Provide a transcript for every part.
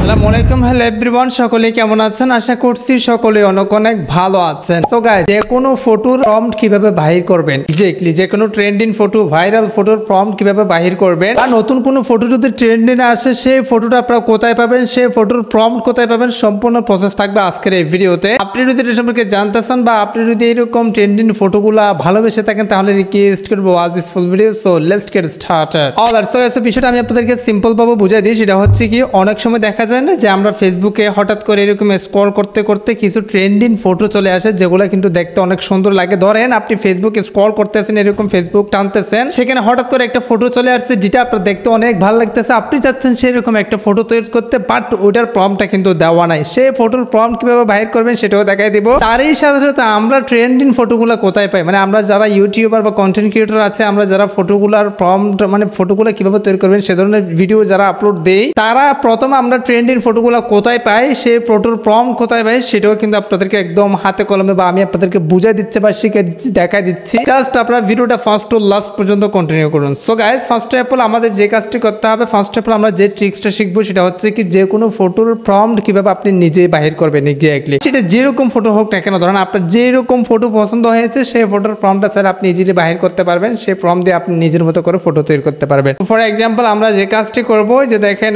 আসসালামু আলাইকুম, hello everyone, সকলে কেমন আছেন? আশা করছি সকলে অনেক ভালো আছেন। সো গাইস, যে কোনো ফটোর প্রম্পট কিভাবে বাহির করবেন, এক্স্যাক্টলি যে কোনো ট্রেন্ডিং ফটো, ভাইরাল ফটোর প্রম্পট কিভাবে বাহির করবেন, আর নতুন কোনো ফটো যদি ট্রেন্ডিং আসে সেই ফটোটা আপনারা কোথায় পাবেন, সেই ফটোর প্রম্পট কোথায় পাবেন, সম্পূর্ণ প্রসেস থাকবে আজকের এই ভিডিওতে। আপনি যদি এটা সম্পর্কে জানতে চান বা আপনি যদি এরকম ট্রেন্ডিং ফটোগুলা ভালোবেসে থাকেন তাহলে রিকোয়েস্ট করবো watch this full video. So let's get started. Alright, so এই বিষয়টা আমি আপনাদেরকে সিম্পল ভাবে বুঝাই দিই। সেটা হচ্ছে কি, অনেক সময় দেখা যায় না যে আমরা ফেসবুকে হঠাৎ করে এরকম স্ক্রল করতে করতে কিছু ট্রেন্ডিং ফটো চলে আসে যেগুলো কিন্তু দেখতে অনেক সুন্দর লাগে। ধরেন আপনি ফেসবুকে স্ক্রল করতেছেন, এরকম ফেসবুক টানতেছেন, সেখানে হঠাৎ করে একটা ফটো চলে আসছে যেটা আপনার দেখতে অনেক ভালো লাগতেছে, আপনি চাচ্ছেন সেরকম একটা ফটো তৈরি করতে, বাট ওইটার প্রম্পটটা কিন্তু দেওয়া নাই। সেই ফটোর প্রম্পট কিভাবে বাইর করবেন সেটাও দেখাই দিব। তারই সাথে সাথে আমরা ট্রেন্ডিং ফটোগুলো কোথায় পাই, মানে আমরা যারা ইউটিউবার বা কন্টেন্ট ক্রিয়েটর আছে, আমরা যারা ফটোগুলার প্রম্পট মানে ফটোগুলো কিভাবে তৈরি করবেন সে ধরনের ভিডিও যারা আপলোড দেই, তারা প্রথমে আমরা ট্রেন্ডিং ফটোগুলো কোথায় পাই, সেই ফটোর প্রম্পট কোথায় পাই সেটাও কিন্তু আপনাদেরকে একদম হাতে কলমে বা আমি আপনাদেরকে বুঝাই দিচ্ছি বা শিখে দিচ্ছি, দেখাই দিচ্ছি। জাস্ট আপনারা ভিডিওটা ফার্স্ট টু লাস্ট পর্যন্ত কন্টিনিউ করুন। So guys, first of all আমাদের যে কাজটি করতে হবে, ফার্স্ট অফ অল আমরা যে ট্রিক্সটা শিখবো সেটা হচ্ছে কি, যে কোনো ফটোর প্রম্পট কিভাবে আপনি নিজে বাহির করবেন। এক্স্যাক্টলি সেটা যেরকম ফটো হোক না কেন, ধরেন আপনার যেরকম ফটো পছন্দ হয়েছে সেই ফটোর প্রম্পটটা স্যার আপনি ইজিলি বাহির করতে পারবেন। সেই প্রম্পট দিয়ে আপনি নিজের মতো করে ফটো তৈরি করতে পারবেন। ফর এক্সাম্পল আমরা যে কাজটি করবো, যে দেখেন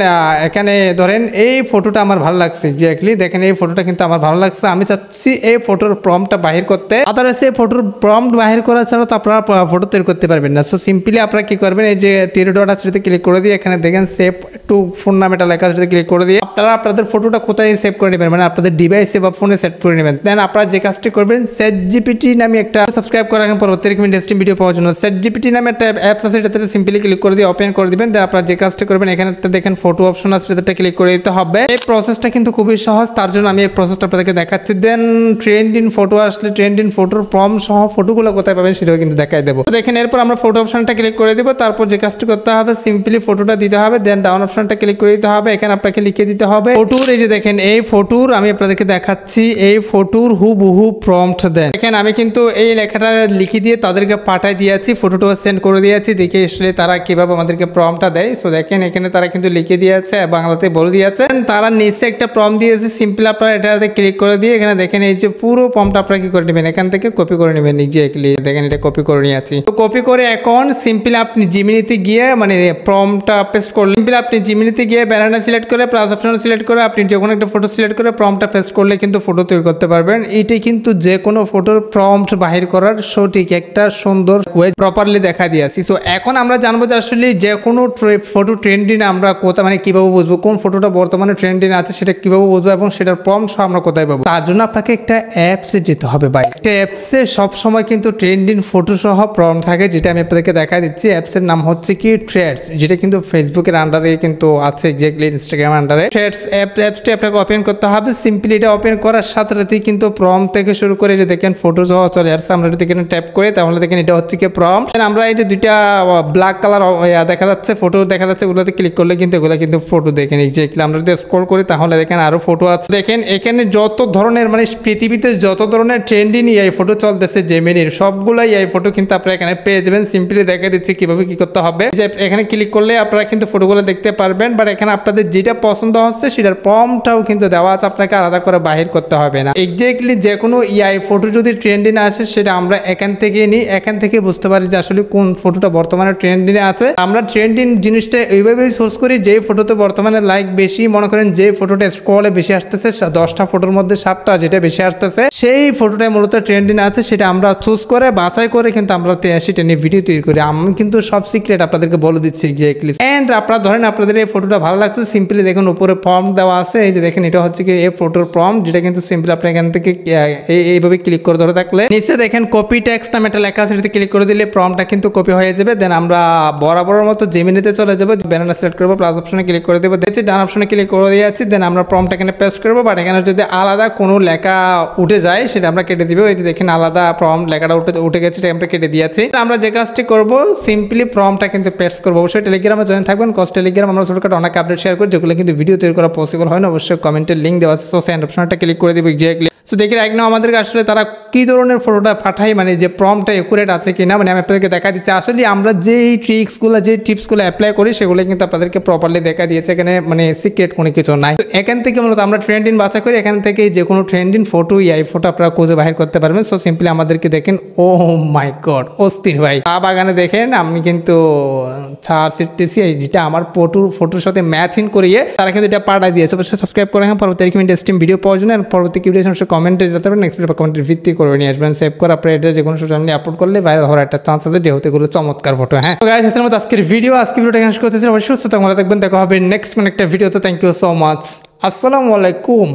এখানে ধরেন এই ফটোটা আমার ভালো লাগছে, এক্স্যাক্টলি দেখেন এই ফটোটা কিন্তু আমার ভালো লাগছে, আমি চাচ্ছি এই ফটোর প্রম্পটটা বাহির করতে। আদারওয়াইজ এই ফটোর প্রম্পট বাহির করা ছাড়া তো আপনারা ফটো তৈরি করতে পারবেন না। সো সিম্পলি আপনারা কি করবেন, এই যে তীর ডট আছে সেটাতে ক্লিক করে দিয়ে এখানে দেখেন সেভ টু ফোন নামে একটা লেখা আছে, সেটাতে ক্লিক করে দিয়ে আপনারা আপনাদের ফটোটা কোথায় সেভ করে নেবেন, মানে আপনাদের ডিভাইসে বা ফোনে সেভ করে নেবেন। দেন আপনারা যে কাজটি করবেন, ChatGPT নামে একটা সাবস্ক্রাইব করে রাখেন পরবর্তী এরকম ইন্টারেস্টিং ভিডিও পাওয়ার জন্য। ChatGPT নামে একটা অ্যাপস আছে, সেটাতে সিম্পলি ক্লিক করে দিয়ে ওপেন করে দিবেন। দেন আপনারা যে কাজটি করবেন, এখানে দেখেন ফটো অপশন আছে, সেটাতে ক্লিক করে দিতে হবে। এই প্রসেসটা কিন্তু খুবই সহজ, তার জন্য আমি এই প্রসেসটা আপনাদেরকে দেখাচ্ছি। দেন ট্রেন্ডিং ফটো আসলে ট্রেন্ডিং ফটোর প্রম্পট সহ ফটোগুলো কোথায় পাবেন সেটাও কিন্তু দেখাই দেবো। দেখেন এরপর আমরা ফটো অপশনটা ক্লিক করে দেবো। তারপর যে কাজটি করতে হবে, সিম্পলি ফটোটা দিতে হবে। দেন ডাউন অপশনটা ক্লিক করে দিতে হবে। এখানে আপনাকে লিখে দিতে হবে ফটোর, এই যে দেখেন এই ফটোর আমি আপনাদেরকে দেখাচ্ছি, এই ফটোর হুবহু প্রম্পট দেন। দেখেন আমি কিন্তু এই লেখাটা লিখে দিয়ে তাদেরকে পাঠাই দিয়েছি, ফটোটা সেন্ড করে দিয়েছি, দেখে আসলে তারা কিভাবে আমাদেরকে প্রম্পটটা দেয়। সো দেখেন এখানে তারা কিন্তু লিখে দিয়েছে, বাংলাতে বলে দিয়েছে। তারা নিচে একটা প্রম্পট দিয়েছে, সিম্পলি আপনারা এটাতে ক্লিক করে দিয়ে এখানে দেখেন এই যে পুরো প্রম্পটটা আপনারা কি করে নেবেন, এখান থেকে কপি করে নেবেন। এক্স্যাক্টলি দেখেন এটা কপি করে নিয়েছি। তো কপি করে এখন সিম্পলি আপনি জিমিনিতে গিয়ে মানে প্রম্পটটা পেস্ট করলেন। সিম্পলি আপনি জিমিনিতে গিয়ে ব্যানানা সিলেক্ট করে প্লাস অপশন সিলেক্ট করে আপনি যে কোনো একটা ফটো সিলেক্ট করে প্রম্পটটা পেস্ট করলে কিন্তু ফটো তৈরি করতে পারবেন। এটাই কিন্তু যে কোনো ফটোর প্রম্পট বাহির করার সঠিক একটা সুন্দর ওয়ে প্রপারলি দেখা দিয়েছি। সো এখন আমরা জানবো যে আসলে যে কোনো ফটো ট্রেন্ডিং আমরা কোথায় মানে কিভাবে বুঝবো, কোন ফটোটা বর্তমানে ট্রেন্ডিং আছে সেটা কিভাবে বুঝবো এবং সেটার প্রম্পট সহ আমরা কোথায় পাবো। তার জন্য আপনাকে একটা অ্যাপসে যেতে হবে ভাই। একটা অ্যাপসে সবসময় কিন্তু ট্রেন্ডিং ফটো সহ প্রম্পট থাকে, যেটা আমি আপনাদেরকে দেখা দিচ্ছি। অ্যাপসের নাম হচ্ছে কি থ্রেডস, যেটা কিন্তু ফেসবুকের আন্ডারে কিন্তু আছে, এক্স্যাক্টলি ইনস্টাগ্রাম আন্ডারে। থ্রেডস অ্যাপসটি আপনাকে ওপেন করতে হবে। সিম্পলি এটা ওপেন করার সাথে সাথেই কিন্তু প্রম্পট থেকে শুরু করে যে দেখেন ফটো সহ চলে আসছে। আমরা যদি এখানে ট্যাপ করি তাহলে দেখেন এটা হচ্ছে কি প্রম্পট। আমরা এই যে দুইটা ব্ল্যাক কালার দেখা যাচ্ছে, ফটো দেখা যাচ্ছে, ওগুলোতে ক্লিক করলে কিন্তু এগুলো কিন্তু ফটো দেখেন। এক্স্যাক্টলি আমরা যদি স্ক্রল করি তাহলে দেখেন আরো ফটো আছে। দেখেন এখানে যত ধরনের মানে পৃথিবীতে যত ধরনের ট্রেন্ডিং এই ফটো চলতেছে জেমিনির, সবগুলাই এই ফটো কিন্তু আপনারা এখানে পেয়ে যাবেন। সিম্পলি দেখা দিচ্ছি কিভাবে কি করতে হবে। যে এখানে ক্লিক করলে আপনারা কিন্তু ফটোগুলো দেখতে পারবেন, বাট এখানে আপনাদের যেটা পছন্দ হচ্ছে সেটার প্রম্পটটাও কিন্তু দেওয়া আছে, আপনাকে আলাদা করে বাহির করতে হবে না। এক্স্যাক্টলি যে কোনো ফটো যদি ট্রেন্ডিং আসে সেটা আমরা এখান থেকে নিই, এখান থেকে বুঝতে পারি যে আসলে কোন ফটোটা বর্তমানে ট্রেন্ডিং আছে। আমরা ট্রেন্ডিং জিনিসটা এইভাবেই সোর্স করি, যে ফটোতে বর্তমানে লাইক বেশি, মনে করেন যে ফটোটা স্ক্রলে বেশি আসতেছে, 10টা ফটোর মধ্যে 7টা যেটা বেশি আসতেছে সেই ফটোটা মূলত ট্রেন্ডিং আছে, সেটা আমরা চুজ করে বাছাই করে কিন্তু আমরা সেটা নিয়ে ভিডিও তৈরি করি। আমি কিন্তু সব সিক্রেট আপনাদেরকে বলে দিচ্ছি এক্স্যাক্টলি। এন্ড আপনারা ধরেন আপনাদের এই ফটোটা ভালো লাগছে, সিম্পলি দেখুন উপরে প্রম্পট দেওয়া আছে, এই যে দেখেন এটা হচ্ছে কি এই ফটোর প্রম্পট, যেটা কিন্তু সিম্পলি আপনি এখান থেকে এইভাবে ক্লিক করে ধরে থাকলে নিচে দেখেন কপি টেক্সট নামে একটা লেখা আছে, সেটাতে ক্লিক করে দিলে প্রম্পটটা কিন্তু কপি হয়ে যাবে। দেন আমরা বরাবরের মতো জেমিনিতে চলে যাবো, ব্যানানা সিলেক্ট করবো, প্লাস অপশনে ক্লিক করে দেবো, দেখছি ডান অপশনে ক্লিক করে দিয়েছি। দেন আমরা প্রম্পটটা এখানে পেস্ট করবো, বাট এখানে যদি আলাদা কোনো লেখা উঠে যায় সেটা আমরা কেটে দিব। এই যে দেখেন আলাদা প্রম্পট লেখাটা উঠে গেছে, সেটা আমরা কেটে দিয়েছি। আমরা যে কাজটি করবো, সিম্পলি প্রম্পটটা কিন্তু পেস্ট করবো। অবশ্যই টেলিগ্রামে জয়েন থাকবেন, টেলিগ্রাম আমরা ছোটখাটো অনেক আপডেট শেয়ার করি, যেগুলো কিন্তু ভিডিও তৈরি করা পসিবল হয় না। অবশ্যই কমেন্টের লিঙ্ক দেওয়া আছে, সো সেন্ড অপশনটা ক্লিক করে দিব এক্স্যাক্টলি। সো দেখি রাইট নাও আমাদেরকে আসলে তারা কী ধরনের ফটোটা পাঠায়, মানে যে প্রম্পটটা একুরেট আছে কিনা, মানে আমি আপনাদেরকে দেখা দিচ্ছি। আসলে আমরা যেই ট্রিক্সগুলো যে টিপসগুলো অ্যাপ্লাই করি সেগুলো কিন্তু আপনাদেরকে প্রপারলি দেখা দিয়েছে, এখানে মানে সিক্রেট কোনো কিছু নাই। তো এখান থেকে মূলত আমরা ট্রেন্ডিং বাছাই করি, এখান থেকে যে কোনো ট্রেন্ডিং ফটো এই ফটো আপনারা খুঁজে বাহির করতে পারবেন। সো সিম্পলি আমাদেরকে দেখেন, ও মাই গড অস্থির ভাই, চা বাগানে দেখেন আমি কিন্তু চা ছিটতেছি, যেটা আমার ফটোর সাথে ম্যাচিং করিয়ে তারা কিন্তু এটা পাঠাই দিয়েছে। অবশ্যই সাবস্ক্রাইব করে রাখেন পরবর্তী ইন্টারেস্টিং ভিডিও পাওয়ার জন্য। পরবর্তী ভিডিও কমেন্টে যেতে পারেন, নেক্সট ভিডিও কমেন্টের ভিত্তি করে নিয়ে আসবেন। সেভ করে আপনার এটা যে কোনো সোশ্যাল মিডিয়া আপলোড করলে ভাইরাল হওয়ার একটা চান্স আছে, যেহেতু এগুলো চমৎকার ফটো। হ্যাঁ, তো গাইস আজকের মতো আজকের ভিডিওটা এখানে শেষ করতেছি। অবশ্যই সুস্থ থাকুন, ভালো থাকবেন, দেখা হবে নেক্সট কোন একটা ভিডিওতে। থ্যাংক ইউ সো মাচ, আসসালামু আলাইকুম।